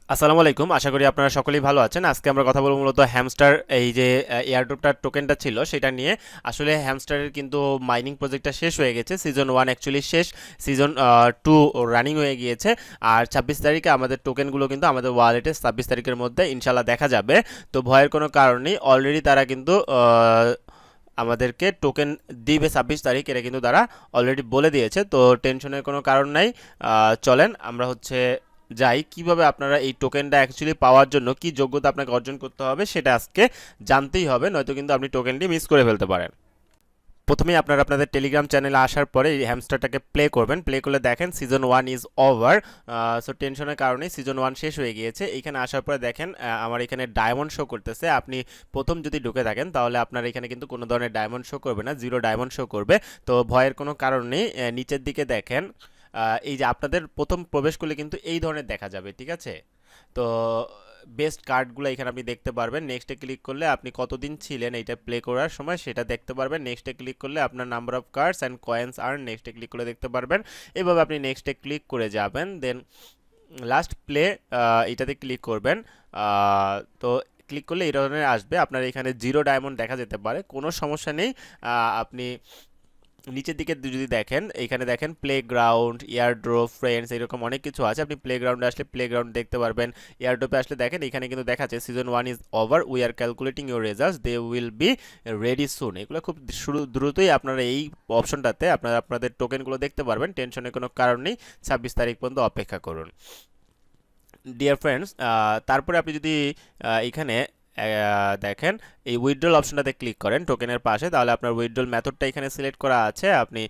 আসসালামু আলাইকুম। আশা করি আপনারা সকলেই ভালো আছেন। আজকে আমরা কথা বলবো মূলত হ্যামস্টার এই যে এয়ারড্রপটার টোকেনটা ছিল সেটা নিয়ে। আসলে হ্যামস্টারের কিন্তু মাইনিং প্রজেক্টটা শেষ হয়ে গেছে। সিজন 1 অ্যাকচুয়ালি শেষ, সিজন 2 রানিং হয়ে গিয়েছে। আর 26 তারিখে আমাদের টোকেনগুলো কিন্তু আমাদের ওয়ালেটে 26 তারিখের মধ্যে ইনশাল্লাহ দেখা যাবে। তো ভয়ের কোনো কারণ নেই, অলরেডি তারা কিন্তু আমাদেরকে টোকেন দিবে 26 তারিখ, এটা কিন্তু তারা অলরেডি বলে দিয়েছে। তো টেনশনের কোনো কারণ নাই। চলেন আমরা যাই কিভাবে আপনারা এই টোকেনটা অ্যাকচুয়ালি পাওয়ার জন্য কি যোগ্যতা আপনাকে অর্জন করতে হবে সেটা আজকে জানতেই হবে, নয়তো কিন্তু আপনি টোকেনটি মিস করে ফেলতে পারেন। প্রথমেই আপনারা আপনাদের টেলিগ্রাম চ্যানেলে আসার পরে এই হ্যামস্টারটাকে প্লে করবেন। প্লে করলে দেখেন সিজন 1 ইজ ওভার। সো টেনশনের কারণে সিজন 1 শেষ হয়ে গিয়েছে। এখানে আসার পরে দেখেন আমার এখানে ডায়মন্ড শো করতেছে। আপনি প্রথম যদি ঢুকে থাকেন তাহলে আপনার এখানে কিন্তু কোনো ধরনের ডায়মন্ড শো করবে না, জিরো ডায়মন্ড শো করবে। তো ভয়ের কোনো কারণ নেই। নিচের দিকে দেখেন এই যে আপনাদের প্রথম প্রবেশ করলে কিন্তু এই ধরনের দেখা যাবে, ঠিক আছে? তো বেস্ট কার্ডগুলো এখানে আপনি দেখতে পারবেন। নেক্সটে ক্লিক করলে আপনি কতদিন ছিলেন এইটা প্লে করার সময় সেটা দেখতে পারবেন। নেক্সটে ক্লিক করলে আপনার number of cards and coins earn নেক্সটে ক্লিক করে দেখতে পারবেন। এভাবে আপনি নেক্সটে ক্লিক করে যাবেন, দেন লাস্ট প্লে এটাতে ক্লিক করবেন। তো ক্লিক করলে এই ধরনের আসবে। আপনার এখানে জিরো ডায়মন্ড দেখা যেতে পারে, কোনো সমস্যা নেই। আপনি নিচের দিকে যদি দেখেন, এখানে দেখেন প্লেগ্রাউন্ড, এয়ারড্রপ, ফ্রেন্ডস, এরকম অনেক কিছু আছে। আপনি প্লেগ্রাউন্ডে আসলে প্লেগ্রাউন্ড দেখতে পারবেন। এয়ারড্রপে আসলে দেখেন এখানে কিন্তু দেখাচ্ছে season 1 is over, we are calculating your results, they will be ready soon. এগুলো খুব দ্রুতই আপনারা এই অপশনটাতে আপনারা আপনাদের টোকেনগুলো দেখতে পারবেন। টেনশনের কোনো কারণ নেই, 26 তারিখ পর্যন্ত অপেক্ষা করুন ডিয়ার ফ্রেন্ডস। তারপরে আপনি যদি এখানে দেখেন এই উইথড্রল অপশনটাতে ক্লিক করেন টোকেনের পাশে, তাহলে আপনার উইথড্রল মেথডটা এখানে সিলেক্ট করা আছে। আপনি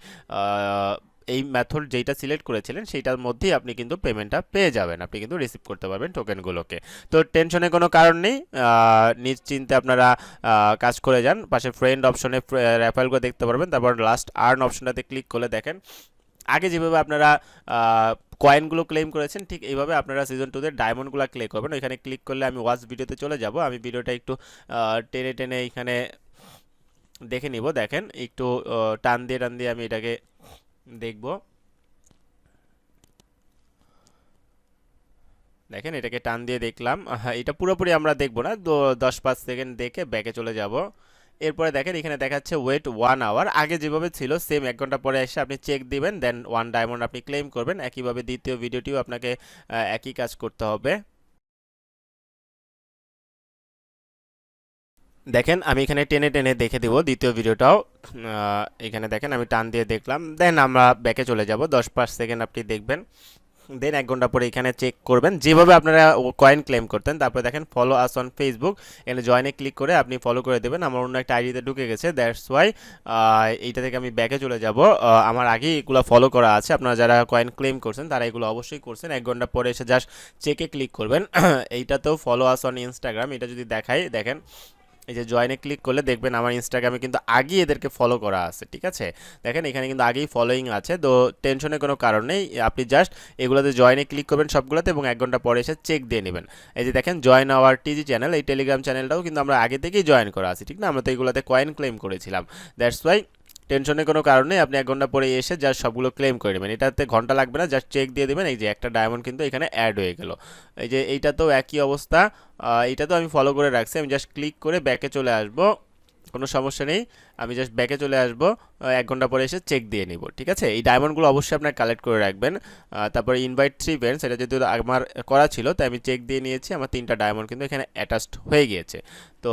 এই মেথড যেটা সিলেক্ট করেছিলেন সেইটার মধ্যেই আপনি কিন্তু পেমেন্টটা পেয়ে যাবেন, আপনি কিন্তু রিসিভ করতে পারবেন টোকেনগুলোকে। তো টেনশনের কোনো কারণ নেই, নিশ্চিন্তে আপনারা কাজ করে যান। পাশে ফ্রেন্ড অপশনে রেফারেলগুলো দেখতে পারবেন। তারপর লাস্ট আর্ন অপশনটাতে ক্লিক করলে দেখেন আগে যেভাবে আপনারা কয়েনগুলো ক্লেম করেছেন ঠিক এইভাবে আপনারা সিজন 2-তে ডায়মন্ডগুলো ক্লেম করবেন। ওইখানে ক্লিক করলে আমি ওয়াচ ভিডিওতে চলে যাব। আমি ভিডিওটা একটু টেনে টেনে এখানে দেখে নিব। দেখেন একটু টান দিয়ে টান দিয়ে আমি এটাকে দেখব। দেখেন এটাকে টান দিয়ে দেখলাম। এটা পুরোপুরি আমরা দেখব না, তো 10-5 সেকেন্ড দেখে ব্যাকে চলে যাব। এরপরে দেখেন এখানে দেখাচ্ছে ওয়েট 1 আওয়ার। আগে যেভাবে ছিল সেম 1 ঘন্টা পরে এসে আপনি চেক দিবেন, দেন 1 ডায়মন্ড আপনি ক্লেম করবেন। একইভাবে দ্বিতীয় ভিডিওটিও আপনাকে একই কাজ করতে হবে। দেখেন আমি এখানে টেনে টেনে দেখে দেবো দ্বিতীয় ভিডিওটাও। এখানে দেখেন আমি টান দিয়ে দেখলাম, দেন আমরা ব্যাকে চলে যাব। 10-5 সেকেন্ড আপনি দেখবেন, দেন 1 ঘন্টা পরে এখানে চেক করবেন যেভাবে আপনারা কয়েন ক্লেম করতেন। তারপরে দেখেন ফলো আস অন ফেসবুক, এখানে জয়েনে ক্লিক করে আপনি ফলো করে দেবেন। আমার অন্য একটা আইডিতে ঢুকে গেছে, দ্যাটস ওয়াই এইটা থেকে আমি ব্যাকে চলে যাব। আমার আগেই এগুলো ফলো করা আছে। আপনারা যারা কয়েন ক্লেম করছেন তারা এগুলো অবশ্যই করছেন। 1 ঘন্টা পরে এসে জাস্ট চেকে ক্লিক করবেন। এইটাতেও ফলো আস অন ইনস্টাগ্রাম, এটা যদি দেখাই দেখেন এই যে জয়েনে ক্লিক করলে দেখবেন আমার ইনস্টাগ্রামে কিন্তু আগেই এদেরকে ফলো করা আছে, ঠিক আছে? দেখেন এখানে কিন্তু আগেই ফলোয়িং আছে। তো টেনশনের কোনো কারণ নেই, আপনি জাস্ট এগুলোতে জয়েনে ক্লিক করবেন সবগুলোতে এবং 1 ঘন্টা পরে এসে চেক দিয়ে নেবেন। এই যে দেখেন জয়েন আওয়ার টিজি চ্যানেল, এই টেলিগ্রাম চ্যানেলটাও কিন্তু আমরা আগে থেকেই জয়েন করা আছে, ঠিক না? আমরা তো এগুলোতে কয়েন ক্লেম করেছিলাম, দ্যাটস ওয়াই টেনশনের কোনো কারণ নেই। আপনি 1 ঘন্টা পরে এসে জাস্ট সবগুলো ক্লেম করে নেবেন, এটাতে ঘন্টা লাগবে না, জাস্ট চেক দিয়ে দেবেন। এই যে একটা ডায়মন্ড কিন্তু এখানে অ্যাড হয়ে গেল। এই যে এইটাতেও একই অবস্থা। এইটা তো আমি ফলো করে রাখছি, আমি জাস্ট ক্লিক করে ব্যাকে চলে আসবো, কোনো সমস্যা নেই। আমি জাস্ট ব্যাকে চলে আসবো, 1 ঘন্টা পরে এসে চেক দিয়ে নিব, ঠিক আছে? এই ডায়মন্ডগুলো অবশ্যই আপনার কালেক্ট করে রাখবেন। তারপরে ইনভাইট 3 ফ্রেন্ডস, এটা যেহেতু আমার করা ছিল তাই আমি চেক দিয়ে নিয়েছি। আমার 3টা ডায়মন্ড কিন্তু এখানে অ্যাটাচড হয়ে গিয়েছে। তো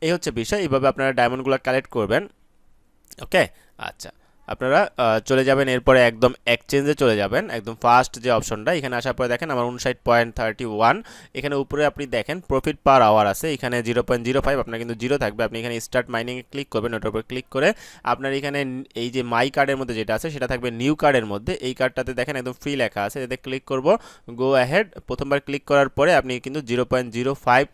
এই হচ্ছে বিষয়, এইভাবে আপনারা ডায়মন্ডগুলো কালেক্ট করবেন। ওকে, আচ্ছা। আপনারা চলে যাবেন এরপরে একদম এক্সচেঞ্জে চলে যাবেন, একদম ফার্স্ট যে অপশনটা। এখানে আসার পরে দেখেন আমার 59.31, এখানে উপরে আপনি দেখেন প্রফিট পার আওয়ার আছে, এখানে 0.05 আপনার কিন্তু জিরো থাকবে। আপনি এখানে স্টার্ট মাইনিংয়ে ক্লিক করবেন, ওটার উপর ক্লিক করে আপনার এখানে এই যে মাই কার্ডের মধ্যে যেটা আছে সেটা থাকবে নিউ কার্ডের মধ্যে। এই কার্ডটাতে দেখেন একদম ফ্রি লেখা আছে, এতে ক্লিক করব, গো অ্যাহেড। প্রথমবার ক্লিক করার পরে আপনি কিন্তু 0.05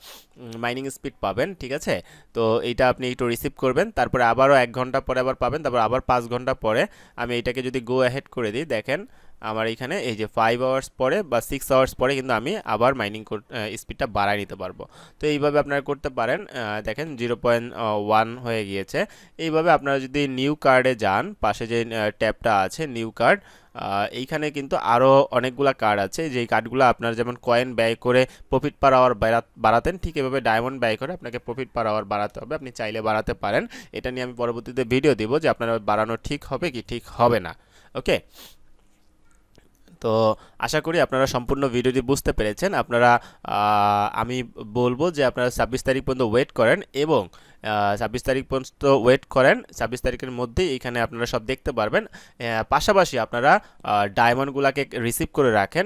মাইনিং স্পিড পাবেন, ঠিক আছে? তো এইটা আপনি একটু রিসিভ করবেন, তারপরে আবারও 1 ঘন্টা পরে আবার পাবেন, তারপর আবার 5 ঘন্টা পরে। আমি এটাকে যদি গো অ্যাহেড করে দিই, দেখেন আমার এখানে এই যে 5 আওয়ার্স পরে বা 6 আওয়ার্স পরে কিন্তু আমি আবার মাইনিং স্পিডটা বাড়ায় নিতে পারবো। তো এইভাবে আপনারা করতে পারেন। দেখেন 0.1 হয়ে গিয়েছে। এইভাবে আপনারা যদি নিউ কার্ডে যান, পাশে যে ট্যাবটা আছে নিউ কার্ড, এইখানে কিন্তু আরও অনেকগুলা কার্ড আছে, যেই কার্ডগুলো আপনার যেমন কয়েন ব্যয় করে প্রফিট পার আওয়ার বাড়াতেন, ঠিক এভাবে ডায়মন্ড ব্যয় করে আপনাকে প্রফিট পার আওয়ার বাড়াতে হবে। আপনি চাইলে বাড়াতে পারেন, এটা নিয়ে আমি পরবর্তীতে ভিডিও দিব যে আপনার বাড়ানো ঠিক হবে কি ঠিক হবে না। ওকে, তো আশা করি আপনারা সম্পূর্ণ ভিডিওটি বুঝতে পেরেছেন। আপনারা আমি বলবো যে আপনারা 26 তারিখ পর্যন্ত ওয়েট করেন এবং 26 তারিখ পর্যন্ত ওয়েট করেন। 26 তারিখের মধ্যেই এখানে আপনারা সব দেখতে পারবেন। পাশাপাশি আপনারা ডায়মন্ডগুলোকে রিসিভ করে রাখেন।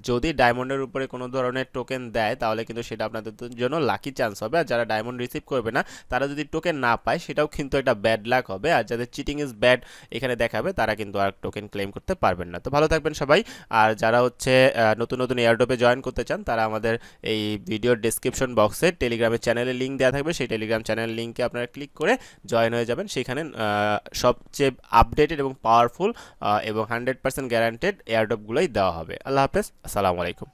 যদি ডায়মন্ডের উপরে কোনো ধরনের টোকেন দেয় তাহলে কিন্তু সেটা আপনাদের জন্য লাকি চান্স হবে, আর যারা ডায়মন্ড রিসিভ করবে না তারা যদি টোকেন না পায় সেটাও কিন্তু একটা ব্যাড লাক হবে, আর যাদের চিটিং ইজ ব্যাড এখানে দেখাবে তারা কিন্তু আর টোকেন ক্লেম করতে পারবেন না। তো ভালো থাকবেন সবাই। আর যারা হচ্ছে নতুন নতুন এয়ারড্রপে জয়েন করতে চান তারা আমাদের এই ভিডিওর ডেসক্রিপশন বক্সে টেলিগ্রামের চ্যানেলের লিঙ্ক দেওয়া থাকবে, সেই টেলিগ্রাম চ্যানেল লিঙ্কে আপনারা ক্লিক করে জয়েন হয়ে যাবেন। সেখানে সবচেয়ে আপডেটেড এবং পাওয়ারফুল এবং 100% গ্যারান্টেড এয়ারড্রপগুলোই দেওয়া হবে। আল্লাহ হাফেজ, আসসালামু আলাইকুম।